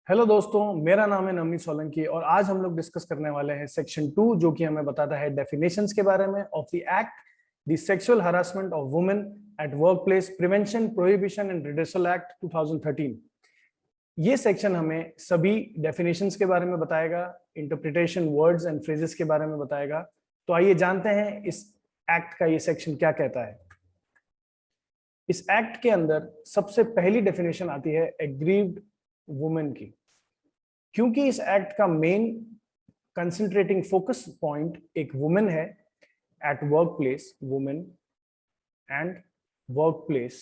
Hello दोस्तों, मेरा नाम है नवनीत सोलंकी और आज हम लोग डिस्कस करने वाले हैं सेक्शन 2 जो कि हमें बताता है डेफिनेशंस के बारे में of the act the sexual harassment of women at work place prevention prohibition and redressal act 2013। ये सेक्शन हमें सभी डेफिनेशंस के बारे में बताएगा, इंटरप्रिटेशन वर्ड्स एंड फ्रेजेस के बारे में बताएगा। तो आइए जानते हैं इस एक्ट का ये सेक्शन क्या कहता है। इस एक्ट के अंदर सबसे पहली डेफिनेशन आती है एग्रीव्ड वुमेन की, क्योंकि इस एक्ट का मेन कंसंट्रेटिंग फोकस पॉइंट एक वुमेन है at work place, women and work place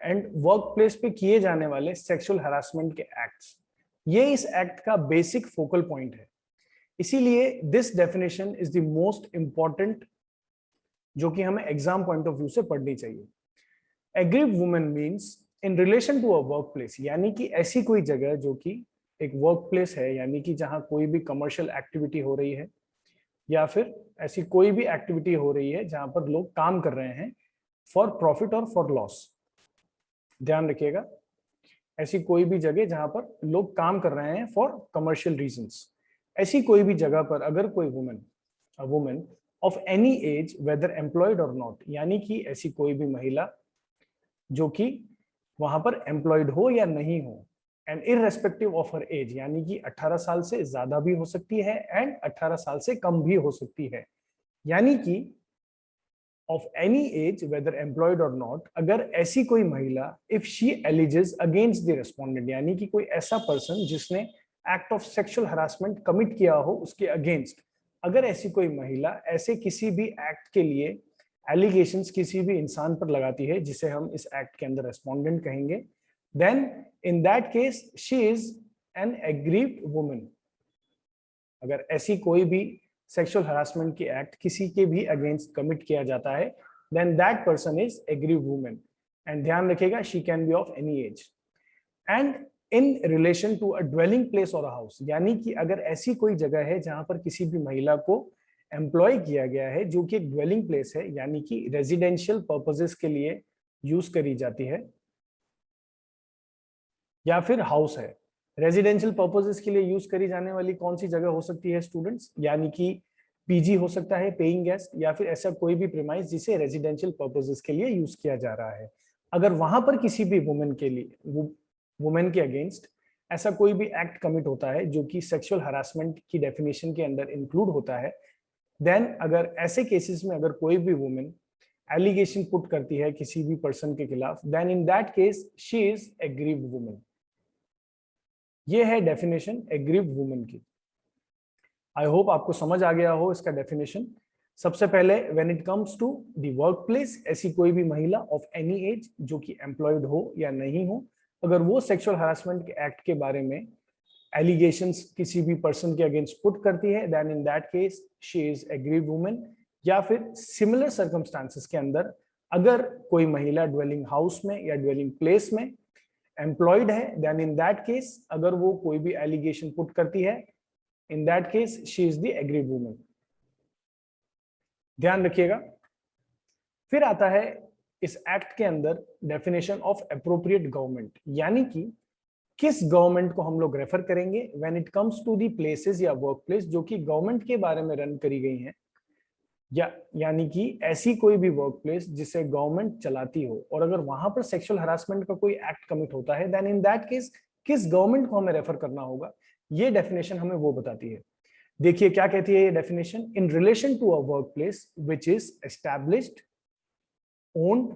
and work place पे किए जाने वाले सेक्सुअल हरासमेंट के एक्ट्स, ये इस एक्ट का बेसिक फोकल पॉइंट है। इसीलिए this definition is the most important जो कि हमें एग्जाम पॉइंट ऑफ व्यू से पढ़नी चाहिए। Aggrieved women means in relation to a work place, यानी कि ऐसी कोई जगह जो कि एक वर्क प्लेस है, यानी कि जहां कोई भी कमर्शियल एक्टिविटी हो रही है या फिर ऐसी कोई भी एक्टिविटी हो रही है जहां पर लोग काम कर रहे हैं फॉर प्रॉफिट और फॉर लॉस। ध्यान रखिएगा, ऐसी कोई भी जगह जहां पर लोग काम कर रहे हैं फॉर कमर्शियल रीजंस, ऐसी कोई भी जगह पर अगर कोई women of any age whether employed or not, यानी कि ऐसी कोई भी महिला जो कि वहां पर एम्प्लॉयड हो या नहीं हो, and irrespective of her age, यानी कि 18 साल से ज्यादा भी हो सकती है एंड 18 साल से कम भी हो सकती है, यानी कि of any age whether employed or not, अगर ऐसी कोई महिला if she alleges against the respondent, यानी कि कोई ऐसा पर्सन जिसने act of sexual harassment commit किया हो उसके अगेंस्ट, अगर ऐसी कोई महिला ऐसे किसी भी एक्ट के लिए एलिगेशंस किसी भी इंसान पर लगाती है जिसे हम इस एक्ट के अंदर रेस्पोंडेंट कहेंगे, then in that case she is an aggrieved woman। अगर ऐसी कोई भी सेक्सुअल हरासमेंट की एक्ट किसी के भी अगेंस्ट कमिट किया जाता है, then that person is aggrieved woman। and ध्यान रखिएगा, she can be of any age and in relation to a dwelling place or a house, यानी कि अगर ऐसी कोई जगह है जहां पर किसी भी महिला को एम्प्लॉय किया गया है जो कि एक ड्वेलिंग प्लेस है, यानी कि रेजिडेंशियल पर्पसेस के लिए यूज करी जाती है, या फिर हाउस है। रेजिडेंशियल पर्पसेस के लिए यूज करी जाने वाली कौन सी जगह हो सकती है स्टूडेंट्स, यानी कि पीजी हो सकता है, पेइंग गेस्ट, या फिर ऐसा कोई भी प्रीमाइस जिसे रेजिडेंशियल पर्पसेस के लिए यूज किया जा रहा है। अगर वहां पर किसी भी वुमेन के अगेंस्ट ऐसा कोई भी एक्ट कमिट होता है जो कि सेक्सुअल हरासमेंट की डेफिनेशन के अंदर इंक्लूड होता है, देन अगर ऐसे केसेस में अगर कोई भी वुमेन एलिगेशन पुट करती है किसी भी पर्सन के खिलाफ, then in that case she is aggrieved women. ये है डेफिनेशन एग्रीव्ड वुमेन की। आई होप आपको समझ आ गया हो इसका डेफिनेशन। सबसे पहले when it comes to the work place, ऐसी कोई भी महिला ऑफ एनी एज जो कि एम्प्लॉयड हो या नहीं हो, अगर वो सेक्सुअल हरासमेंट के एक्ट के बारे में एलिगेशंस किसी भी पर्सन के अगेंस्ट पुट करती है, then in that case she is aggrieved women. या फिर सिमिलर सर्कमस्टांसेस के अंदर अगर कोई महिला ड्वेलिंग हाउस में या ड्वेलिंग प्लेस में एम्प्लॉयड है, देन इन दैट केस अगर वो कोई भी एलिगेशन पुट करती है, in that case she is the aggrieved women. ध्यान रखिएगा। फिर आता है इस एक्ट के अंदर डेफिनेशन ऑफ एप्रोप्रिएट गवर्नमेंट, यानी कि किस गवर्नमेंट को हम लोग रेफर करेंगे when it comes to the places या वर्क प्लेस जो कि गवर्नमेंट के बारे में रन करी गई हैं, यानी कि ऐसी कोई भी वर्क प्लेस जिसे गवर्नमेंट चलाती हो, और अगर वहां पर सेक्सुअल हरासमेंट का कोई एक्ट कमिट होता है, देन इन दैट केस किस गवर्नमेंट को हमें रेफर करना होगा, ये डेफिनेशन हमें वो बताती है। देखिए क्या कहती है ये definition, in relation to a work place which is established, owned,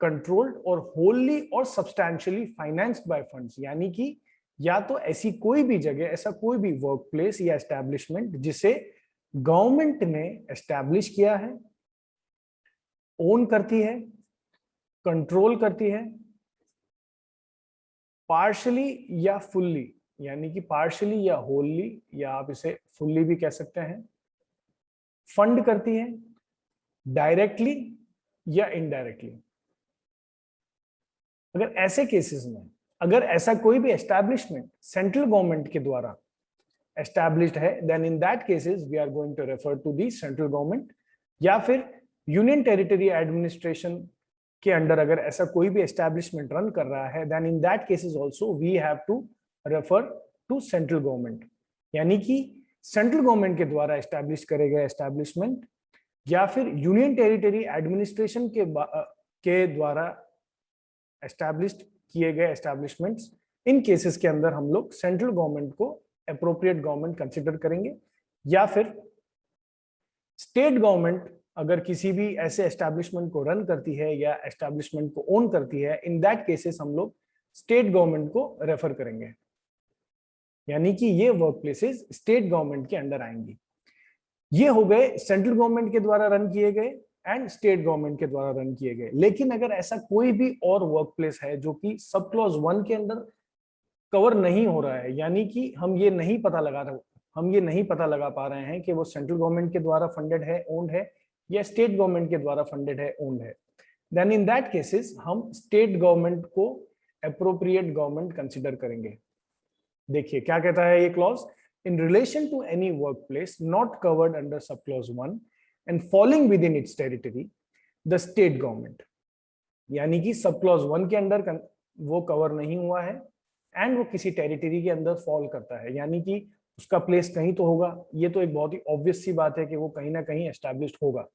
controlled or wholly और सब्सटैंशियली फाइनेंस्ड बाय फंड्स, यानी कि या तो ऐसी कोई भी जगह, ऐसा कोई भी वर्क प्लेस या एस्टैब्लिशमेंट जिसे गवर्नमेंट ने एस्टैब्लिश किया है, ओन करती है, कंट्रोल करती है, पार्शली या फुल्ली, यानी कि पार्शली या होलली, या आप इसे फुल्ली भी कह सकते हैं, फंड करती है, डायरेक्टली या इनडायरेक्टली। अगर ऐसे केसेस में अगर ऐसा कोई भी एस्टैब्लिशमेंट सेंट्रल गवर्नमेंट के द्वारा एस्टैब्लिश्ड है, then in that cases we are going to refer to the central government. या फिर यूनियन टेरिटरी एडमिनिस्ट्रेशन के अंडर अगर ऐसा कोई भी एस्टैब्लिशमेंट रन कर रहा है, then in that cases also we have to refer to central government, यानी कि सेंट्रल गवर्नमेंट के द्वारा एस्टैब्लिश करे गए एस्टैब्लिशमेंट या फिर यूनियन टेरिटरी एडमिनिस्ट्रेशन के द्वारा एस्टैब्लिश्ड किए गए एस्टैब्लिशमेंट्स, इन केसेस के अंदर हम लोग सेंट्रल गवर्नमेंट को अप्रोप्रिएट गवर्नमेंट कंसिडर करेंगे। या फिर स्टेट गवर्नमेंट अगर किसी भी ऐसे एस्टैब्लिशमेंट को रन करती है या एस्टैब्लिशमेंट को ओन करती है, इन दैट केसेस हम लोग स्टेट गवर्नमेंट को रेफर करेंगे, यानी कि ये वर्क प्लेसेस स्टेट गवर्नमेंट के अंडर आएंगी। ये हो गए सेंट्रल गवर्नमेंट के द्वारा रन किए गए एंड स्टेट गवर्नमेंट के द्वारा रन किए गए। लेकिन अगर ऐसा कोई भी और वर्क प्लेस है जो कि सब क्लॉज 1 के अंदर कवर नहीं हो रहा है, यानी कि हम ये नहीं पता लगा पा रहे हैं कि वो सेंट्रल गवर्नमेंट के द्वारा फंडेड है, ओन्ड है, या स्टेट गवर्नमेंट के द्वारा फंडेड है, ओन्ड है, देन इन दैट केसेस हम स्टेट गवर्नमेंट को अप्रोप्रिएट गवर्नमेंट कंसिडर करेंगे। देखिए क्या कहता है ये clause, in relation to any work place not covered under sub clause 1 and falling within its territory the state government, यानी कि सब क्लॉज 1 के अंदर वो कवर नहीं हुआ है एंड वो किसी टेरिटरी के अंदर फॉल करता है, यानी कि उसका प्लेस कहीं तो होगा। ये तो एक बहुत ही ऑब्वियस सी बात है कि वो कहीं ना कहीं एस्टैब्लिश्ड होगा।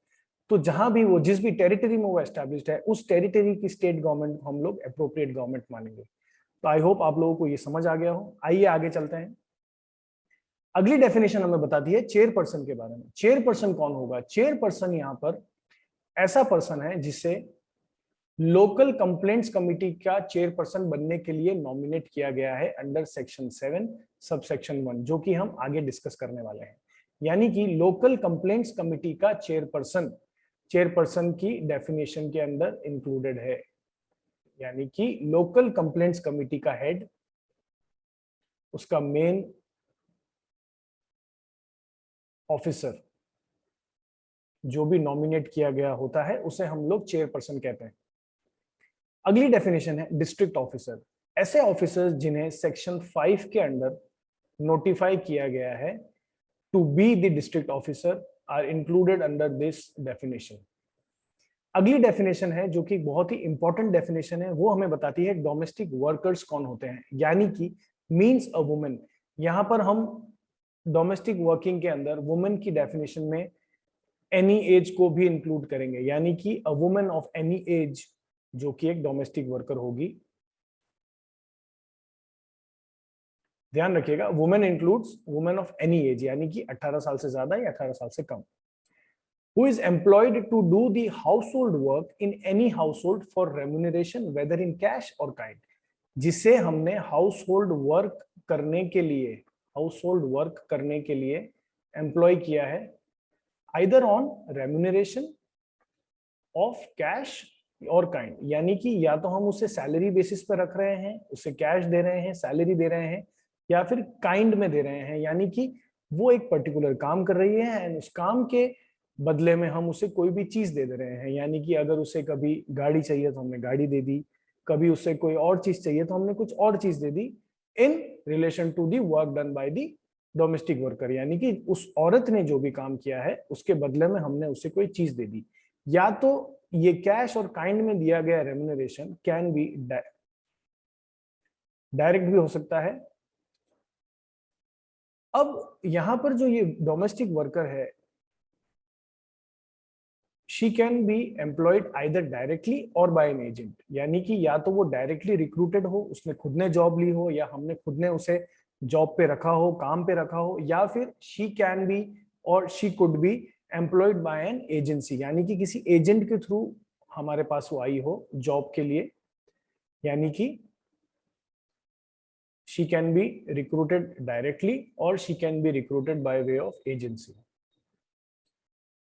तो जहां भी वो जिस भी टेरिटरी में वो एस्टैब्लिश्ड है, उस टेरिटरी की स्टेट गवर्नमेंट को हम लोग अप्रोप्रिएट गवर्नमेंट मानेंगे। तो आई होप आप लोगों को ये समझ आ गया हो। आइए आगे चलते हैं। अगली डेफिनेशन हमें बताती है चेयरपर्सन के बारे में। चेयरपर्सन कौन होगा? चेयरपर्सन यहाँ पर ऐसा पर्सन है जिसे लोकल कंप्लेंट्स कमिटी का चेयरपर्सन बनने के लिए नॉमिनेट किया गया है अंडर सेक्शन 7 सबसेक्शन 1, जो कि हम आगे डिस्कस करने वाले हैं। यानी कि लोकल कंप्लेंट्स कमिटी का चेयरपर्सन की डेफिनेशन के अंदर इंक्लूडेड है, यानी कि लोकल कंप्लेंट्स कमिटी का हेड, उसका मेन ऑफिसर जो भी नॉमिनेट किया गया होता है उसे हम लोग चेयरपर्सन कहते हैं। अगली डेफिनेशन है डिस्ट्रिक्ट ऑफिसर। ऐसे ऑफिसर्स जिन्हें सेक्शन 5 के अंडर नोटिफाई किया गया है to be the district officer are included under this definition. अगली डेफिनेशन है जो कि बहुत ही इंपॉर्टेंट डेफिनेशन है, वो हमें बताती है डोमेस्टिक वर्कर्स कौन होते हैं, यानी कि मींस अ वुमन। यहां पर हम डोमेस्टिक वर्किंग के अंदर वुमेन की डेफिनेशन में एनी एज को भी इंक्लूड करेंगे, यानी कि a woman of any as जो कि एक डोमेस्टिक वर्कर होगी। ध्यान रखिएगा, women includes women of any as, यानी कि 18 साल से ज्यादा या 18 साल से कम, who is employed to do the household work in any household for remuneration whether in cash or kind, जिसे हमने हाउसहोल्ड वर्क करने के लिए एम्प्लॉय किया है either on remuneration of cash और काइंड, यानी कि या तो हम उसे सैलरी बेसिस पर रख रहे हैं, उसे कैश दे रहे हैं, सैलरी दे रहे हैं, या फिर काइंड में दे रहे हैं, यानी कि वो एक पर्टिकुलर काम कर रही है एंड उस काम के बदले में हम उसे कोई भी चीज दे रहे हैं। यानी कि अगर उसे कभी गाड़ी चाहिए तो हमने गाड़ी दे दी, कभी उसे कोई और चीज चाहिए तो हमने कुछ और चीज दे दी, in relation to the work done by the domestic worker, यानी कि उस औरत ने जो भी काम किया है उसके बदले में हमने उसे कोई चीज दे दी। या तो ये कैश और काइंड में दिया गया रेम्यूनरेशन कैन बी डायरेक्ट भी हो सकता है। अब यहां पर जो ये डोमेस्टिक वर्कर है, she can be employed either directly or by an agent, यानी कि या तो वो डायरेक्टली रिक्रूटेड हो, उसने खुद ने जॉब ली हो, या हमने खुद ने उसे जॉब पे रखा हो, काम पे रखा हो, या फिर she can be और she could be employed by an agency, यानी कि किसी एजेंट के थ्रू हमारे पास वो आई हो जॉब के लिए, यानी कि she can be recruited directly or she can be recruited by way of agency।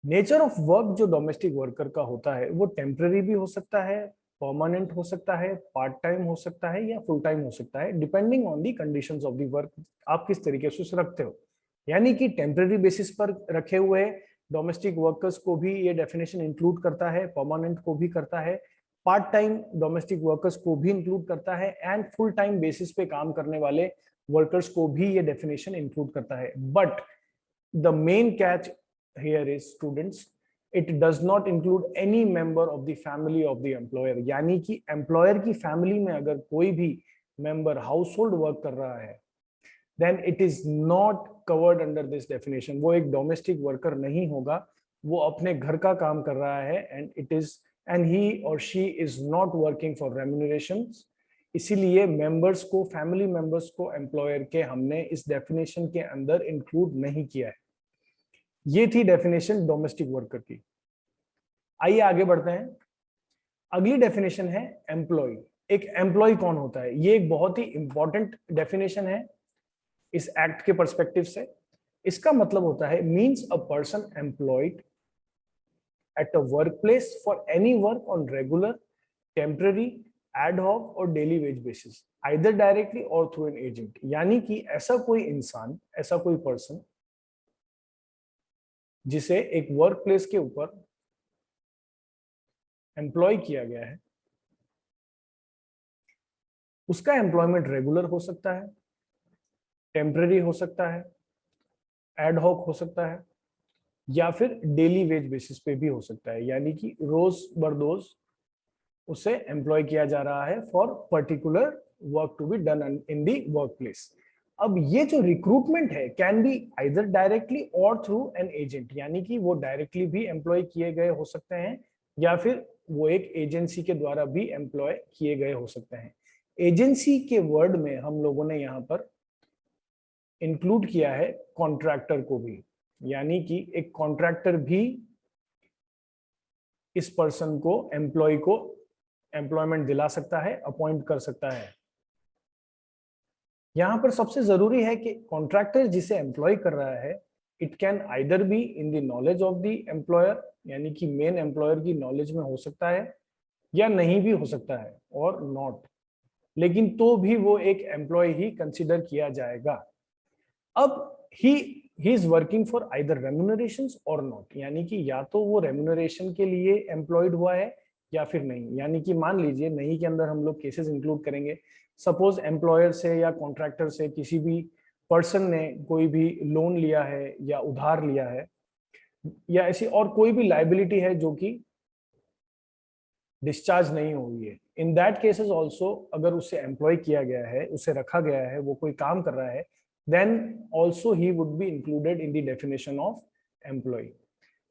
Nature of work जो डोमेस्टिक वर्कर का होता है वो टेम्पररी भी हो सकता है, परमानेंट हो सकता है, पार्ट टाइम हो सकता है, या फुल टाइम हो सकता है, depending on the conditions of the work, आप किस तरीके से उसे रखते हो। यानी कि टेम्पररी बेसिस पर रखे हुए डोमेस्टिक वर्कर्स को भी ये डेफिनेशन इंक्लूड करता है, परमानेंट को भी करता है, पार्ट टाइम डोमेस्टिक वर्कर्स को भी इंक्लूड करता है, एंड फुल टाइम बेसिस पे काम करने वाले वर्कर्स को भी ये डेफिनेशन इंक्लूड करता है। But the main catch here is students, it does not include any member of the family of the employer, यानी कि एम्प्लॉयर की फैमिली में अगर कोई भी मेंबर हाउस होल्ड वर्क कर रहा है, then it is not covered under this definition. वो एक डोमेस्टिक वर्कर नहीं होगा, वो अपने घर का काम कर रहा है, एंड ही और she is not working for remuneration. इसीलिए मेंबर्स को, फैमिली मेंबर्स को एम्प्लॉयर के हमने इस डेफिनेशन के अंदर इंक्लूड नहीं किया है। ये थी डेफिनेशन डोमेस्टिक वर्कर की। आइए आगे बढ़ते हैं। अगली डेफिनेशन है एम्प्लॉय। एक एम्प्लॉय कौन होता है? ये एक बहुत ही इंपॉर्टेंट डेफिनेशन है इस एक्ट के पर्सपेक्टिव से। इसका मतलब होता है means a person employed at a work place for any work on regular, temporary, ad hoc और daily wage basis, either directly और थ्रू एन एजेंट। यानी कि ऐसा कोई इंसान, ऐसा कोई पर्सन जिसे एक वर्क प्लेस के ऊपर एम्प्लॉय किया गया है, उसका एम्प्लॉयमेंट रेगुलर हो सकता है, टेम्पररी हो सकता है, एड हॉक हो सकता है, या फिर डेली वेज बेसिस पे भी हो सकता है। यानी कि रोज बरदोज उसे एम्प्लॉय किया जा रहा है for particular work to be done in the work place. अब ये जो रिक्रूटमेंट है कैन बी आइदर डायरेक्टली और थ्रू एन एजेंट, यानी कि वो डायरेक्टली भी एम्प्लॉय किए गए हो सकते हैं या फिर वो एक एजेंसी के द्वारा भी एम्प्लॉय किए गए हो सकते हैं। एजेंसी के वर्ड में हम लोगों ने यहाँ पर इंक्लूड किया है कॉन्ट्रैक्टर को भी, यानी कि एक कॉन्ट्रैक्टर भी इस पर्सन को, एम्प्लॉय को एम्प्लॉयमेंट दिला सकता है, अपॉइंट कर सकता है। यहां पर सबसे जरूरी है कि कॉन्ट्रैक्टर जिसे एम्प्लॉय कर रहा है, it can either be in the knowledge of the employer, यानी कि मेन एम्प्लॉयर की नॉलेज में हो सकता है, या नहीं भी हो सकता है, और नॉट, लेकिन तो भी वो एक एम्प्लॉय ही कंसिडर किया जाएगा। अब he is working for either remunerations और नॉट, यानी कि या तो वो रेम्यूनरेशन के लिए एम्प्लॉयड हुआ है या फिर नहीं। यानी कि मान लीजिए नहीं के अंदर हम लोग केसेस इंक्लूड करेंगे। सपोज एम्प्लॉयर से या कॉन्ट्रैक्टर से किसी भी पर्सन ने कोई भी लोन लिया है या उधार लिया है, या ऐसी और कोई भी लाइबिलिटी है जो कि डिस्चार्ज नहीं हुई है। इन दैट केसेस ऑल्सो अगर उसे एम्प्लॉय किया गया है, उसे रखा गया है, वो कोई काम कर रहा है, then also he would be included in the definition of employee।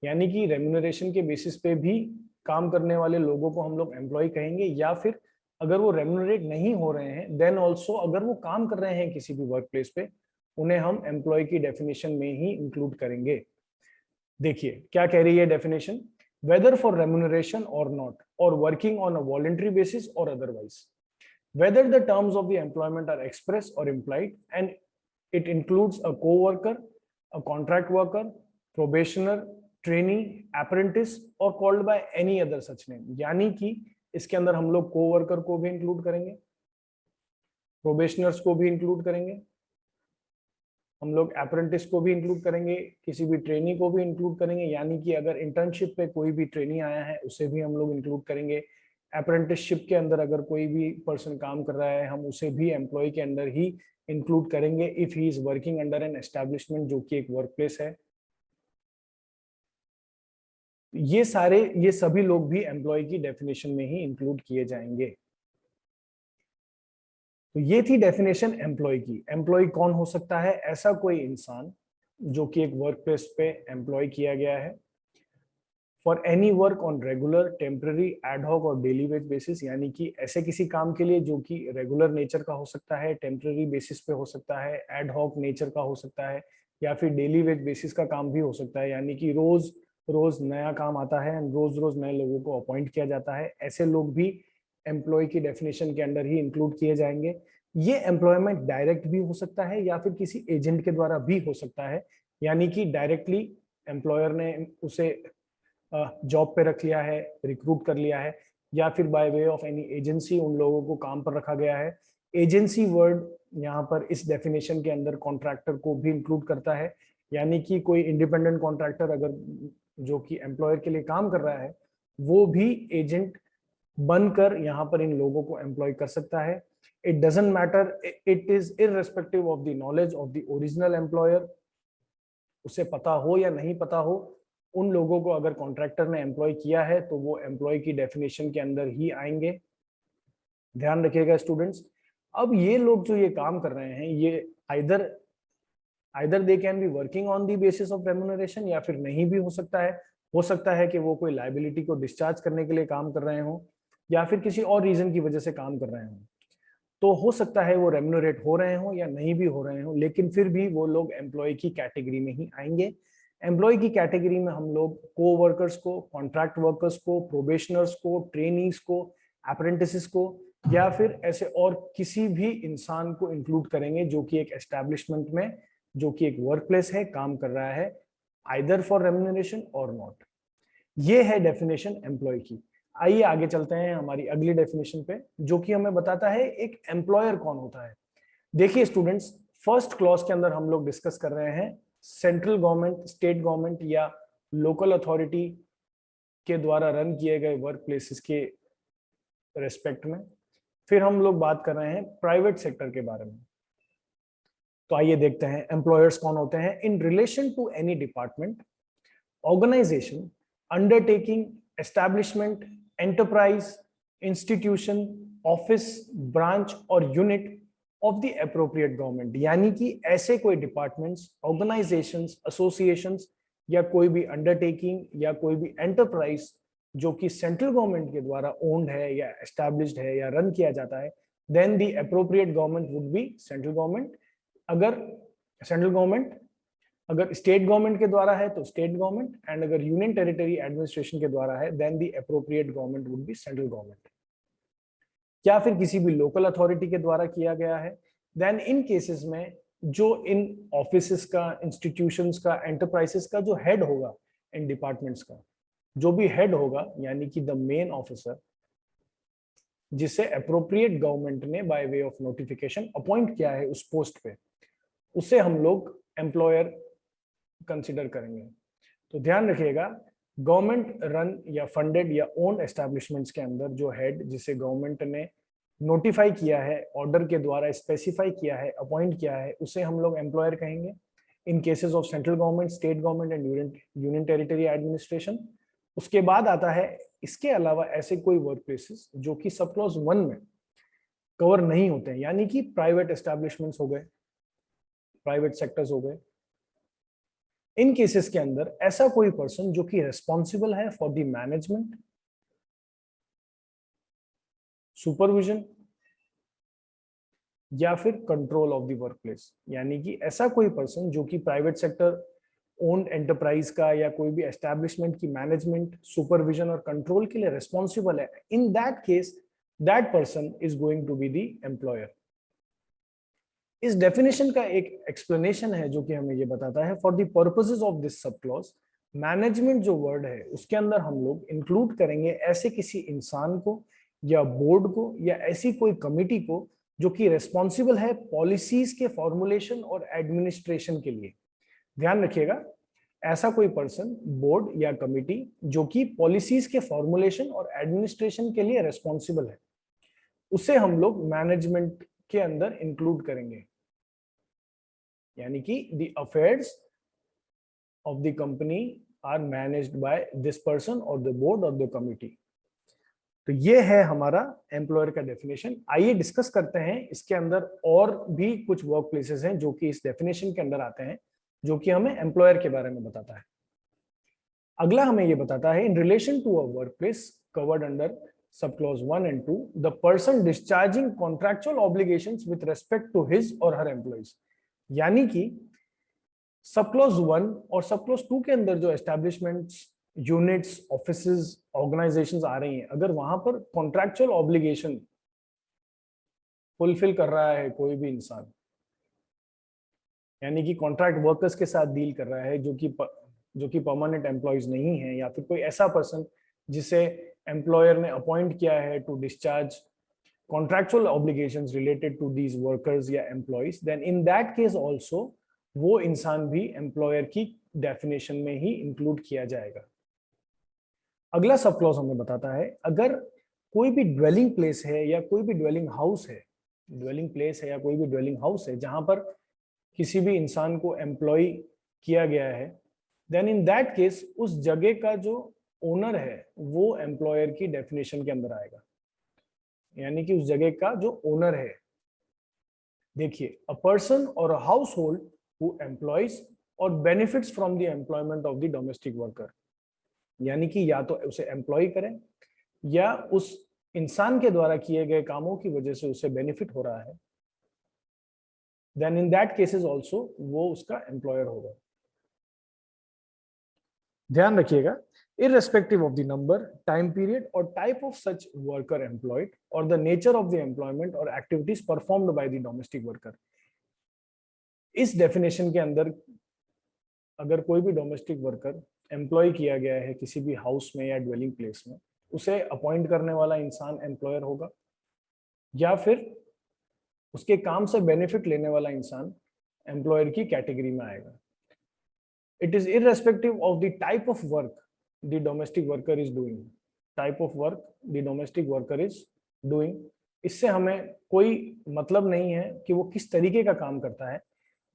यानी कि रेम्यूनरेशन के बेसिस पे भी काम करने वाले लोगों को हम लोग एम्प्लॉय कहेंगे, या फिर अगर वो रेम्यूनरेट नहीं हो रहे हैं, देन ऑल्सो अगर वो काम कर रहे हैं किसी भी वर्क प्लेस पे, उन्हें हम एम्प्लॉय की डेफिनेशन में ही इंक्लूड करेंगे। देखिए क्या कह रही है डेफिनेशन, वेदर फॉर रेम्यूनरेशन और नॉट, और working on a voluntary basis और otherwise, whether the terms of the employment are express or implied, and it includes a co-worker, a contract worker, probationer, trainee, apprentice or called by any other such name। यानी कि इसके अंदर हम लोग co-worker को भी include करेंगे, probationers को भी इंक्लूड करेंगे, हम लोग अप्रेंटिस को भी इंक्लूड करेंगे, किसी भी ट्रेनी को भी इंक्लूड करेंगे। यानी कि अगर इंटर्नशिप पे कोई भी ट्रेनी आया है उसे भी हम लोग इंक्लूड करेंगे। अप्रेंटिसशिप के अंदर अगर कोई भी पर्सन काम कर रहा है, हम उसे भी एम्प्लॉय के अंदर ही इंक्लूड करेंगे if he is working under an establishment जो कि एक वर्क प्लेस है। ये सभी लोग भी एम्प्लॉय की डेफिनेशन में ही इंक्लूड किए जाएंगे। तो ये थी डेफिनेशन एम्प्लॉय की। एम्प्लॉय कौन हो सकता है? ऐसा कोई इंसान जो कि एक वर्क प्लेस पे एम्प्लॉय किया गया है for any work on regular, temporary, ad hoc और डेली वेज बेसिस। यानी कि ऐसे किसी काम के लिए जो कि रेगुलर नेचर का हो सकता है, टेम्पररी बेसिस पे हो सकता है, एडहॉक नेचर का हो सकता है, या फिर डेली वेज बेसिस का काम भी हो सकता है। यानी कि रोज रोज नया काम आता है, रोज रोज नए लोगों को अपॉइंट किया जाता है। ऐसे लोग भी एम्प्लॉय की डेफिनेशन के अंदर ही इंक्लूड किए जाएंगे। ये एम्प्लॉयमेंट डायरेक्ट भी हो सकता है या फिर किसी एजेंट के द्वारा भी हो सकता है। यानी कि डायरेक्टली एम्प्लॉयर ने उसे जॉब पे रख लिया है, रिक्रूट कर लिया है, या फिर bye way of any agency उन लोगों को काम पर रखा गया है। एजेंसी वर्ड यहाँ पर इस डेफिनेशन के अंदर कॉन्ट्रैक्टर को भी इंक्लूड करता है। यानी कि कोई इंडिपेंडेंट कॉन्ट्रैक्टर अगर जो कि एम्प्लॉयर के लिए काम कर रहा है, वो भी एजेंट बनकर यहाँ पर इन लोगों को एम्प्लॉय कर सकता है। It doesn't matter, it is irrespective of the knowledge of the original employer. उसे पता हो या नहीं पता हो, उन लोगों को अगर कॉन्ट्रैक्टर ने एम्प्लॉय किया है तो वो एम्प्लॉय की डेफिनेशन के अंदर ही आएंगे। ध्यान रखिएगा स्टूडेंट्स। अब ये लोग जो ये काम कर रहे हैं, ये either they can be working on the basis of remuneration, या फिर नहीं भी हो सकता है कि वो कोई लाइबिलिटी को डिस्चार्ज करने के लिए काम कर रहे हो, या फिर किसी और रीजन की वजह से काम कर रहे हो। तो हो सकता है वो रेम्यूनरेट हो रहे हो या नहीं भी हो रहे हो, लेकिन फिर भी वो लोग एम्प्लॉय की कैटेगरी में ही आएंगे। एम्प्लॉय की कैटेगरी में हम लोग को वर्कर्स को, कॉन्ट्रैक्ट वर्कर्स को, प्रोबेशनर्स को, ट्रेनीज को, अप्रेंटिसेस को, या फिर ऐसे और किसी भी इंसान को इंक्लूड करेंगे जो कि एक एस्टैब्लिशमेंट में, जो कि एक वर्क प्लेस है, काम कर रहा है, आइदर फॉर रेम्यूनरेशन और नॉट। ये है डेफिनेशन एम्प्लॉय की। आइए आगे चलते हैं हमारी अगली डेफिनेशन पे, जो कि हमें बताता है एक एम्प्लॉयर कौन होता है। देखिए स्टूडेंट्स, फर्स्ट क्लॉज के अंदर हम लोग डिस्कस कर रहे हैं सेंट्रल गवर्नमेंट, स्टेट गवर्नमेंट या लोकल अथॉरिटी के द्वारा रन किए गए वर्क प्लेसेस के रेस्पेक्ट में। फिर हम लोग बात कर रहे हैं प्राइवेट सेक्टर के बारे में। तो आइए देखते हैं एम्प्लॉयर्स कौन होते हैं। In relation to any department, organisation, undertaking, establishment, enterprise, institution, office, branch और unit of the appropriate government, यानी कि ऐसे कोई डिपार्टमेंट्स, ऑर्गेनाइजेशंस, एसोसिएशंस या कोई भी अंडरटेकिंग या कोई भी एंटरप्राइज जो कि सेंट्रल गवर्नमेंट के द्वारा ओन्ड है या एस्टैब्लिश्ड है या रन किया जाता है, then the appropriate government would be central government. अगर स्टेट गवर्नमेंट के द्वारा है तो स्टेट गवर्नमेंट, एंड अगर यूनियन टेरिटरी एडमिनिस्ट्रेशन के द्वारा है then the appropriate government would be central government. या फिर किसी भी लोकल अथॉरिटी के द्वारा किया गया है, देन इन केसेस में जो इन ऑफिसेस का, इंस्टीट्यूशंस का, एंटरप्राइजेस का जो हेड होगा, इन डिपार्टमेंट्स का जो भी हेड होगा, यानी कि द मेन ऑफिसर, जिसे अप्रोप्रिएट गवर्नमेंट ने by way of notification appoint किया है उस पोस्ट पे, उसे हम लोग एम्प्लॉयर कंसिडर करेंगे। तो ध्यान रखिएगा, गवर्नमेंट रन या फंडेड या ओन एस्टैब्लिशमेंट्स के अंदर जो हेड, जिसे गवर्नमेंट ने नोटिफाई किया है, ऑर्डर के द्वारा स्पेसिफाई किया है, अपॉइंट किया है, उसे हम लोग एम्प्लॉयर कहेंगे। In cases of central government, state government and union territory administration. उसके बाद आता है इसके अलावा ऐसे कोई वर्क प्लेसेस जो कि सब क्लॉज 1 में कवर नहीं होते हैं, यानी कि प्राइवेट एस्टैब्लिशमेंट्स हो गए, प्राइवेट सेक्टर्स हो गए। इन केसेस के अंदर ऐसा कोई पर्सन जो कि रिस्पॉन्सिबल है फॉर द मैनेजमेंट, सुपरविजन या फिर control of the work place, यानी कि ऐसा कोई पर्सन जो कि प्राइवेट सेक्टर ओन्ड एंटरप्राइज का या कोई भी एस्टैब्लिशमेंट की मैनेजमेंट, सुपरविजन और कंट्रोल के लिए रिस्पॉन्सिबल है, in that case that person is going to be the employer. इस डेफिनेशन का एक एक्सप्लेनेशन है जो कि हमें ये बताता है, for the purposes of this sub clause, management जो वर्ड है उसके अंदर हम लोग इंक्लूड करेंगे ऐसे किसी इंसान को या बोर्ड को या ऐसी कोई कमिटी को जो कि रिस्पॉन्सिबल है पॉलिसीज के फॉर्मुलेशन और एडमिनिस्ट्रेशन के लिए। ध्यान रखिएगा, ऐसा कोई पर्सन, बोर्ड या कमिटी जो कि पॉलिसीज के फॉर्मुलेशन और एडमिनिस्ट्रेशन के लिए रिस्पॉन्सिबल है, उसे हम लोग मैनेजमेंट के अंदर इंक्लूड करेंगे, यानी कि the affairs of the company are managed by this person or the board or the committee. तो ये है हमारा एम्प्लॉयर का डेफिनेशन। आइए डिस्कस करते हैं इसके अंदर और भी कुछ वर्क प्लेसेस हैं जो कि इस डेफिनेशन के अंदर आते हैं, जो कि हमें एम्प्लॉयर के बारे में बताता है। अगला हमें ये बताता है, in relation to a work place covered under sub clause 1 and 2, the person discharging contractual obligations with respect to his or her employees, यानी कि सब क्लॉज 1 और सब क्लॉज 2 के अंदर जो एस्टैब्लिशमेंट्स, यूनिट्स, ऑफिसेज, ऑर्गेनाइजेशंस आ रही हैं, अगर वहां पर कॉन्ट्रैक्चुअल ऑब्लिगेशन फुलफिल कर रहा है कोई भी इंसान, यानी कि कॉन्ट्रैक्ट वर्कर्स के साथ डील कर रहा है जो कि परमानेंट एम्प्लॉयज नहीं है, या फिर कोई ऐसा पर्सन जिसे एम्प्लॉयर ने अपॉइंट किया है to discharge contractual obligations related to these workers या employees, then in that case also वो इंसान भी एम्प्लॉयर की डेफिनेशन में ही इंक्लूड किया जाएगा। अगला सब क्लॉज हमें बताता है, अगर कोई भी ड्वेलिंग प्लेस है या कोई भी ड्वेलिंग हाउस है, ड्वेलिंग प्लेस है या कोई भी ड्वेलिंग हाउस है जहां पर किसी भी इंसान को एम्प्लॉय किया गया है, देन इन दैट केस उस जगह का जो ओनर है वो एम्प्लॉयर की डेफिनेशन के अंदर आएगा, यानी कि उस जगह का जो ओनर है देखिए, अ पर्सन और a household who employs और benefits from the employment of the domestic worker, यानी कि या तो उसे एम्प्लॉय करें या उस इंसान के द्वारा किए गए कामों की वजह से उसे बेनिफिट हो रहा है, then in that cases also वो उसका एम्प्लॉयर होगा। ध्यान रखिएगा, irrespective of the number, time period or type of such worker employed or the nature of the employment or activities performed by the domestic worker। इस definition के अंदर अगर कोई भी डोमेस्टिक वर्कर एम्प्लॉय किया गया है किसी भी हाउस में या ड्वेलिंग प्लेस में, उसे अपॉइंट करने वाला इंसान एम्प्लॉयर होगा या फिर उसके काम से बेनिफिट लेने वाला इंसान एम्प्लॉयर की कैटेगरी में आएगा। It is irrespective of the type of work the domestic worker is doing। Type of work the domestic worker is doing, इससे हमें कोई मतलब नहीं है कि वो किस तरीके का काम करता है।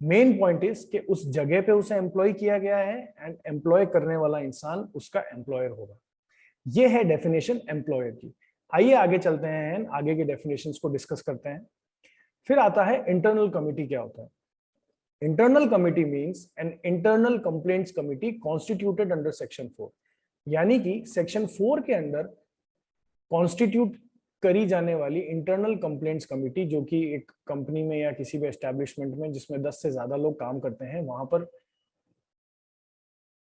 मेन पॉइंट इज कि उस जगह पे उसे एम्प्लॉय किया गया है एंड एम्प्लॉय करने वाला इंसान उसका एम्प्लॉयर होगा। ये है डेफिनेशन एम्प्लॉयर की। आइए आगे चलते हैं, आगे के डेफिनेशंस को डिस्कस करते हैं। फिर आता है इंटरनल कमिटी क्या होता है। Internal committee means an internal complaints committee constituted under section 4, यानी कि सेक्शन 4 के अंदर कॉन्स्टिट्यूट करी जाने वाली इंटरनल कंप्लेंट्स कमिटी, जो कि एक कंपनी में या किसी भी एस्टेब्लिशमेंट में जिसमें 10 से ज्यादा लोग काम करते हैं वहां पर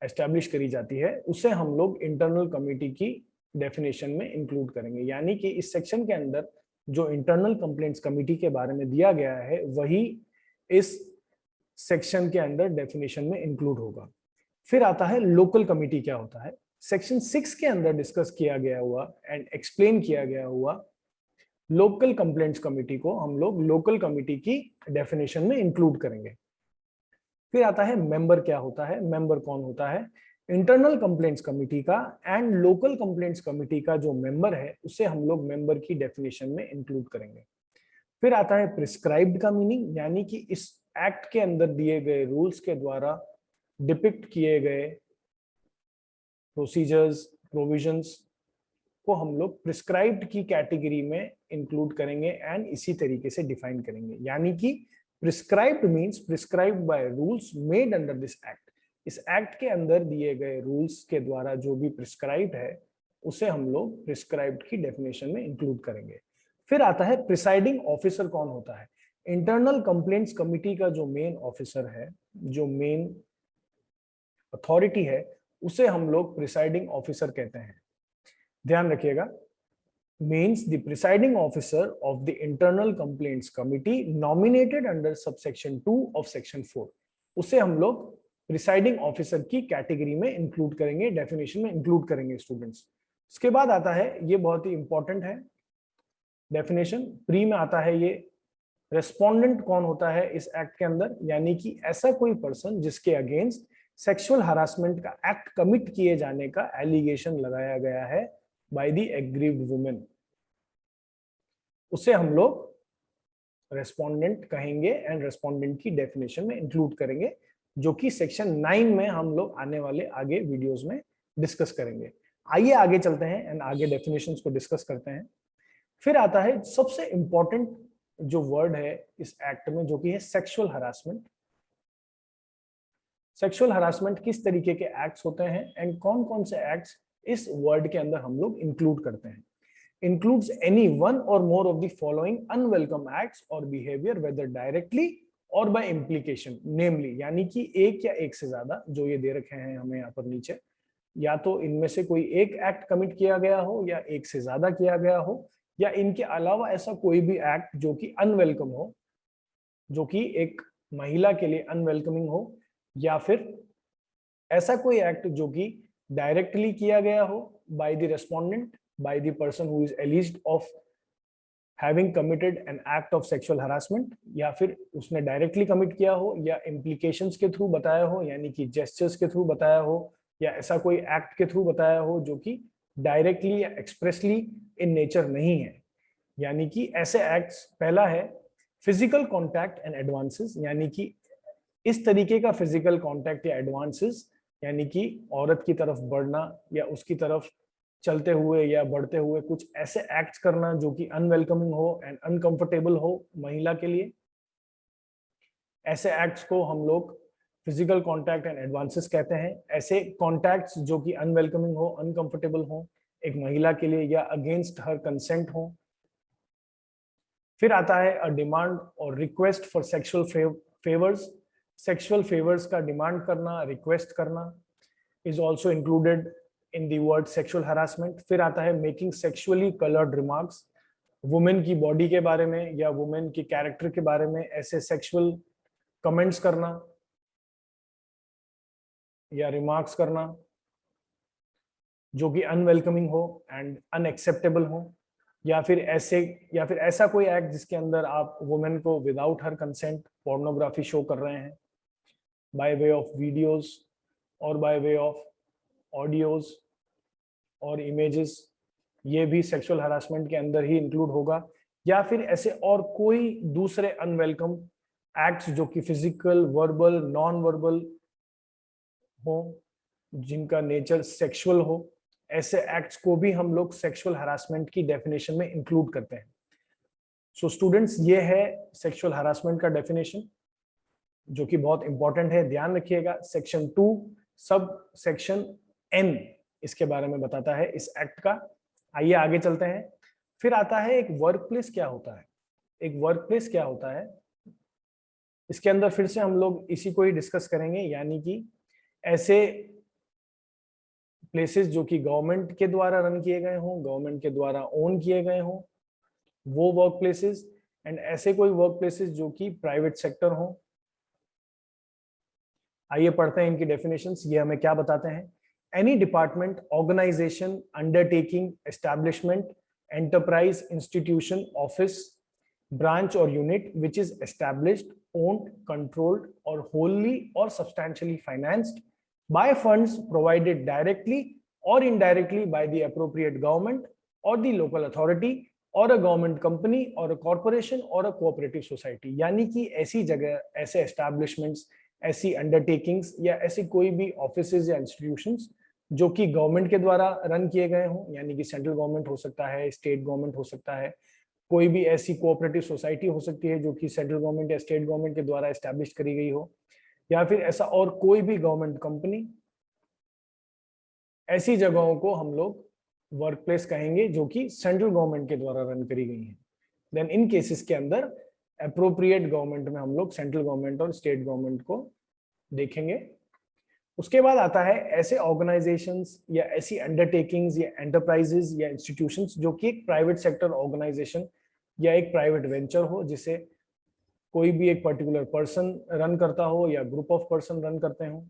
एस्टेब्लिश करी जाती है, उसे हम लोग इंटरनल कमिटी की डेफिनेशन में इंक्लूड करेंगे। यानी कि इस सेक्शन के अंदर जो इंटरनल कंप्लेंट्स कमिटी के बारे में दिया गया है वही इस सेक्शन के अंदर डेफिनेशन में इंक्लूड होगा। फिर आता है लोकल कमिटी क्या होता है। सेक्शन 6 के अंदर डिस्कस किया गया हुआ एंड एक्सप्लेन किया गया हुआ लोकल कंप्लेंट्स कमिटी को हम लोग लोकल कमिटी की डेफिनेशन में इंक्लूड करेंगे। फिर आता है मेंबर क्या होता है, मेंबर कौन होता है। इंटरनल कंप्लेंट्स कमिटी का एंड लोकल कंप्लेंट्स कमिटी का जो मेंबर है उसे हम लोग मेंबर की डेफिनेशन में इंक्लूड करेंगे। फिर आता है प्रिस्क्राइब्ड का मीनिंग, यानी कि इस एक्ट के अंदर दिए गए रूल्स के द्वारा डिपिक्ट किए गए प्रोसीजर्स प्रोविजंस को हम लोग प्रिस्क्राइब्ड की कैटेगरी में इंक्लूड करेंगे एंड इसी तरीके से डिफाइन करेंगे। यानी कि prescribed means prescribed by rules made under this act. इस एक्ट के अंदर दिए गए रूल्स के द्वारा जो भी प्रिस्क्राइब्ड है उसे हम लोग प्रिस्क्राइब्ड की डेफिनेशन में इंक्लूड करेंगे। फिर आता है प्रिसाइडिंग ऑफिसर कौन होता है। इंटरनल कंप्लेंट्स कमिटी का जो मेन ऑफिसर है, जो मेन अथॉरिटी है, उसे हम लोग प्रिसाइडिंग ऑफिसर कहते हैं। ध्यान रखिएगा, means the presiding officer of the internal complaints committee nominated under subsection 2 of section 4, उसे हम लोग प्रिसाइडिंग ऑफिसर की कैटेगरी में इंक्लूड करेंगे, डेफिनेशन में इंक्लूड करेंगे स्टूडेंट्स। इसके बाद आता है, ये बहुत ही इंपॉर्टेंट है डेफिनेशन, प्री में आता है ये रेस्पोंडेंट कौन होता है इस एक्ट के अंदर। यानी कि ऐसा कोई पर्सन जिसके अगेंस्ट सेक्सुअल हरासमेंट का एक्ट कमिट किए जाने का एलिगेशन लगाया गया है बाय द एग्रीव्ड वुमेन, उसे हम लोग रेस्पोंडेंट कहेंगे एंड रेस्पोंडेंट की डेफिनेशन में इंक्लूड करेंगे, जो कि सेक्शन 9 में हम लोग आने वाले आगे वीडियोस में डिस्कस करेंगे। आइए आगे चलते हैं एंड आगे डेफिनेशंस को डिस्कस करते हैं। फिर आता है सबसे इंपॉर्टेंट जो वर्ड है इस एक्ट में, जो कि है सेक्सुअल हरासमेंट। सेक्सुअल हरासमेंट किस तरीके के एक्ट्स होते हैं एंड कौन कौन से एक्ट्स इस वर्ड के अंदर हम लोग इंक्लूड करते हैं। includes any one or more of the following unwelcome acts or behavior whether directly or by implication, namely, यानी कि एक या एक से ज्यादा, जो ये दे रखे हैं हमें यहाँ पर नीचे, या तो इनमें से कोई एक एक्ट कमिट किया गया हो या एक से ज्यादा किया गया हो, या इनके अलावा ऐसा कोई भी एक्ट जो कि अनवेलकम हो, जो कि एक महिला के लिए अनवेलकमिंग हो, या फिर ऐसा कोई एक्ट जो कि डायरेक्टली किया गया हो by the respondent, by the person who is alleged of having committed an act of sexual harassment, या फिर उसने डायरेक्टली कमिट किया हो या implications के थ्रू बताया हो, यानी कि जेस्चर्स के थ्रू बताया हो, या ऐसा कोई एक्ट के थ्रू बताया हो जो कि डायरेक्टली या एक्सप्रेसली इन नेचर नहीं है। यानी कि ऐसे एक्ट्स, पहला है फिजिकल कॉन्टैक्ट एंड एडवांसेस, यानी कि इस तरीके का फिजिकल कॉन्टैक्ट या एडवांसेस, यानी कि औरत की तरफ बढ़ना या उसकी तरफ चलते हुए या बढ़ते हुए कुछ ऐसे एक्ट्स करना जो कि अनवेलकमिंग हो एंड अनकंफर्टेबल हो महिला के लिए। ऐसे एक्ट्स को हम लोग फिजिकल कॉन्टैक्ट एंड एडवांसेस कहते हैं। ऐसे कॉन्टैक्ट्स जो कि अनवेलकमिंग हो, अनकंफर्टेबल हो एक महिला के लिए या अगेंस्ट हर कंसेंट हो। फिर आता है अ डिमांड और request for sexual favours. Sexual favours का डिमांड करना, रिक्वेस्ट करना is also included in the word sexual harassment. फिर आता है making sexually coloured remarks, women की बॉडी के बारे में या वुमेन के कैरेक्टर के बारे में ऐसे सेक्सुअल कमेंट्स करना या रिमार्क्स करना जो कि अनवेलकमिंग हो एंड अनएक्सेप्टेबल हो, या फिर ऐसा कोई एक्ट जिसके अंदर आप वुमेन को without her consent pornography show कर रहे हैं बाय वे ऑफ वीडियोस और बाय वे ऑफ ऑडियोज और इमेजेस, ये भी सेक्सुअल हरासमेंट के अंदर ही इंक्लूड होगा। या फिर ऐसे और कोई दूसरे अनवेलकम एक्ट्स जो कि फिजिकल, वर्बल, नॉन वर्बल हो, जिनका नेचर सेक्सुअल हो, ऐसे एक्ट्स को भी हम लोग सेक्सुअल हरासमेंट की डेफिनेशन में इंक्लूड करते हैं। सो स्टूडेंट्स, ये है सेक्सुअल हरासमेंट का डेफिनेशन जो कि बहुत इंपॉर्टेंट है, ध्यान रखिएगा। सेक्शन 2 सब सेक्शन N इसके बारे में बताता है इस एक्ट का। आइए आगे चलते हैं। फिर आता है एक वर्क प्लेस क्या होता है। एक वर्क प्लेस क्या होता है, इसके अंदर फिर से हम लोग इसी को ही डिस्कस करेंगे, यानी कि ऐसे प्लेसेस जो कि गवर्नमेंट के द्वारा रन किए गए हों, गवर्नमेंट के द्वारा ओन किए गए हों, वो वर्क प्लेसेस, एंड ऐसे कोई वर्क प्लेसेस जो कि प्राइवेट सेक्टर हों। आइए पढ़ते हैं इनकी डेफिनेशंस, ये हमें क्या बताते हैं। Any department, organisation, undertaking, establishment, enterprise, institution, office, branch or unit which is established, owned, controlled or wholly or substantially financed by funds provided directly or indirectly by the appropriate government or the local authority or a government company or a corporation or a cooperative society। यानी कि ऐसी जगह, ऐसे establishments, ऐसी undertakings या ऐसी कोई भी offices या institutions जो कि गवर्नमेंट के द्वारा रन किए गए हों, यानी कि सेंट्रल गवर्नमेंट हो सकता है, स्टेट गवर्नमेंट हो सकता है, कोई भी ऐसी कोऑपरेटिव सोसाइटी हो सकती है जो कि सेंट्रल गवर्नमेंट या स्टेट गवर्नमेंट के द्वारा एस्टैब्लिश करी गई हो, या फिर ऐसा और कोई भी गवर्नमेंट कंपनी। ऐसी जगहों को हम लोग वर्क प्लेस कहेंगे जो कि सेंट्रल गवर्नमेंट के द्वारा रन करी गई हैं। देन इन केसेस के अंदर अप्रोप्रिएट गवर्नमेंट में हम लोग सेंट्रल गवर्नमेंट और स्टेट गवर्नमेंट को देखेंगे। उसके बाद आता है ऐसे ऑर्गेनाइजेशंस या ऐसी अंडरटेकिंग्स या एंटरप्राइजेस या इंस्टीट्यूशंस जो कि एक प्राइवेट सेक्टर ऑर्गेनाइजेशन या एक प्राइवेट वेंचर हो, जिसे कोई भी एक पर्टिकुलर पर्सन रन करता हो या ग्रुप ऑफ पर्सन रन करते हो,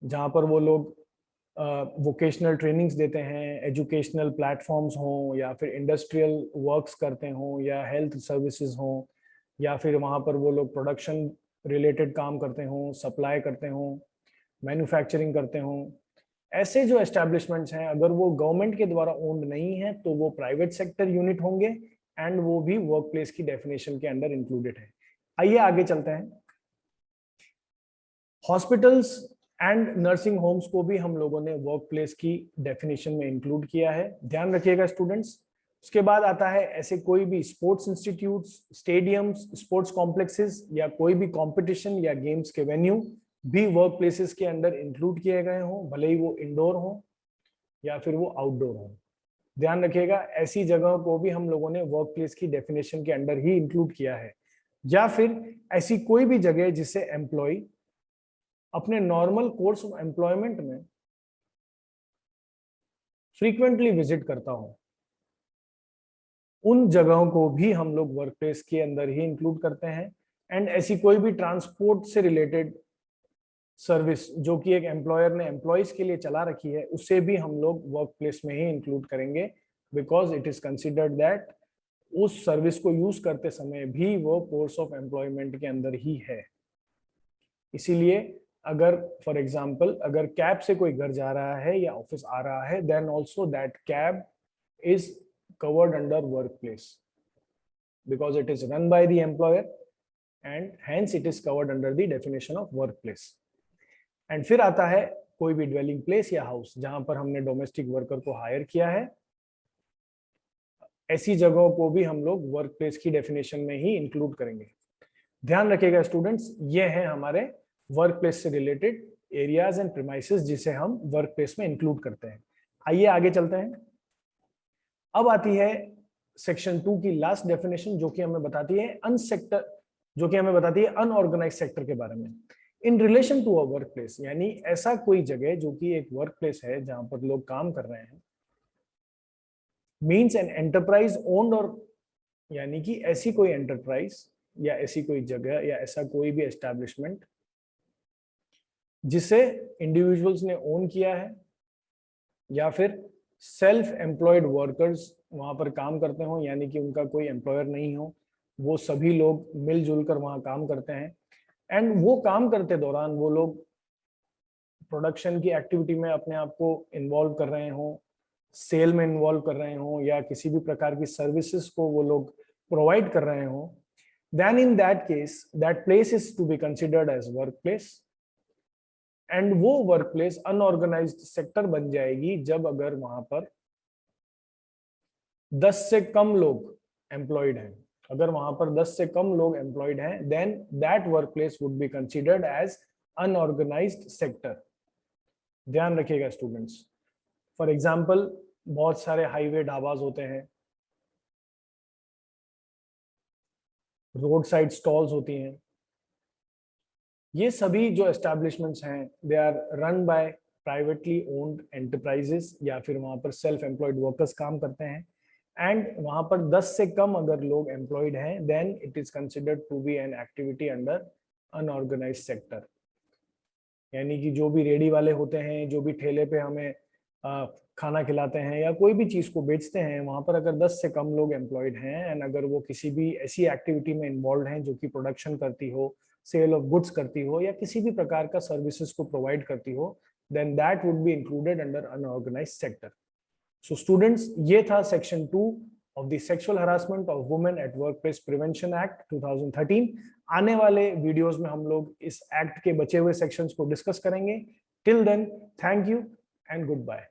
जहां पर वो लोग वोकेशनल ट्रेनिंग्स देते हैं, एजुकेशनल प्लेटफॉर्म्स हों, या फिर इंडस्ट्रियल वर्क्स करते हों, या हेल्थ सर्विसेज हों, या फिर वहां पर वो लोग प्रोडक्शन रिलेटेड काम करते हों, सप्लाई करते हों, मैन्युफैक्चरिंग करते हों। ऐसे जो एस्टैब्लिशमेंट्स हैं, अगर वो गवर्नमेंट के द्वारा ओन्ड नहीं है तो वो प्राइवेट सेक्टर यूनिट होंगे एंड वो भी वर्क प्लेस की डेफिनेशन के अंदर इंक्लूडेड है। आइए आगे चलते हैं। हॉस्पिटल्स एंड नर्सिंग होम्स को भी हम लोगों ने वर्क प्लेस की डेफिनेशन में इंक्लूड किया है, ध्यान रखिएगा स्टूडेंट्स। उसके बाद आता है ऐसे कोई भी sports institutes, stadiums, sports complexes या कोई भी कंपटीशन या गेम्स के वेन्यू भी वर्क प्लेसेस के अंदर इंक्लूड किए गए हों, भले ही वो इंडोर हो या फिर वो आउटडोर हो। ध्यान रखिएगा, ऐसी जगहों को भी हम लोगों ने वर्क प्लेस की डेफिनेशन के अंदर ही इंक्लूड किया है। या फिर ऐसी कोई भी जगह जिसे एम्प्लॉय अपने नॉर्मल कोर्स ऑफ एम्प्लॉयमेंट में फ्रीक्वेंटली विजिट करता हो, उन जगहों को भी हम लोग वर्क प्लेस के अंदर ही इंक्लूड करते हैं। एंड ऐसी कोई भी ट्रांसपोर्ट से रिलेटेड सर्विस जो कि एक एम्प्लॉयर ने एम्प्लॉयज के लिए चला रखी है, उसे भी हम लोग वर्क प्लेस में ही इंक्लूड करेंगे, because it is considered that उस सर्विस को यूज करते समय भी वो कोर्स ऑफ एम्प्लॉयमेंट के अंदर ही है। इसीलिए अगर फॉर एग्जाम्पल अगर कैब से कोई घर जा रहा है या ऑफिस आ रहा है, then also that cab is covered under workplace because it is run by the employer and hence it is covered under the definition of workplace। and फिर आता है कोई भी dwelling place या हाउस जहां पर हमने डोमेस्टिक वर्कर को हायर किया है, ऐसी जगहों को भी हम लोग वर्क प्लेस की डेफिनेशन में ही इंक्लूड करेंगे। ध्यान रखिएगा स्टूडेंट्स, ये हैं हमारे वर्क प्लेस से रिलेटेड एरियाज एंड प्रीमाइसेस जिसे हम वर्क प्लेस में इंक्लूड करते हैं। आइए आगे चलते हैं। अब आती है सेक्शन 2 की लास्ट डेफिनेशन, जो कि हमें बताती है अनऑर्गेनाइज सेक्टर के बारे में। In relation to a work place, यानी ऐसा कोई जगह जो कि एक वर्क प्लेस है जहां पर लोग काम कर रहे हैं, मीन्स एन एंटरप्राइज ओन्ड, और यानी कि ऐसी कोई एंटरप्राइज या ऐसी कोई जगह या ऐसा कोई भी एस्टैब्लिशमेंट जिसे इंडिविजुअल्स ने ओन किया है या फिर सेल्फ एम्प्लॉयड वर्कर्स वहां पर काम करते हो, यानी कि उनका कोई एम्प्लॉयर नहीं हो, वो सभी लोग मिलजुल कर वहां काम करते हैं। एंड वो काम करते दौरान वो लोग प्रोडक्शन की एक्टिविटी में अपने आप को इन्वॉल्व कर रहे हो, सेल में इन्वॉल्व कर रहे हो, या किसी भी प्रकार की सर्विसेज को वो लोग प्रोवाइड कर रहे हो, then in that case that place is to be considered as workplace, and वो वर्क प्लेस अनऑर्गेनाइज्ड सेक्टर बन जाएगी जब अगर वहां पर 10 से कम लोग एम्प्लॉयड हैं। अगर वहां पर 10 से कम लोग एम्प्लॉयड हैं, then that work place would be considered as unorganised sector. ध्यान रखिएगा स्टूडेंट्स, फॉर एग्जाम्पल बहुत सारे हाईवे ढाबाज होते हैं, रोड साइड स्टॉल्स होती हैं, ये सभी जो एस्टैब्लिशमेंट्स हैं they are run by privately owned enterprises, या फिर वहां पर सेल्फ एम्प्लॉयड वर्कर्स काम करते हैं। एंड वहां पर 10 से कम अगर लोग एम्प्लॉयड हैं, then it is considered to be an activity under unorganised sector. यानी कि जो भी रेडी वाले होते हैं, जो भी ठेले पे हमें खाना खिलाते हैं या कोई भी चीज को बेचते हैं, वहां पर अगर 10 से कम लोग एम्प्लॉयड हैं एंड अगर वो किसी भी ऐसी एक्टिविटी में इन्वॉल्व हैं जो कि प्रोडक्शन करती हो, सेल ऑफ गुड्स करती हो, या किसी भी प्रकार का सर्विसेज को प्रोवाइड करती हो, then that would be included under unorganised sector. So students, ये था section 2 of the sexual harassment of women at workplace prevention act 2013। आने वाले वीडियोस में हम लोग इस एक्ट के बचे हुए सेक्शंस को डिस्कस करेंगे। Till then, thank you and good bye.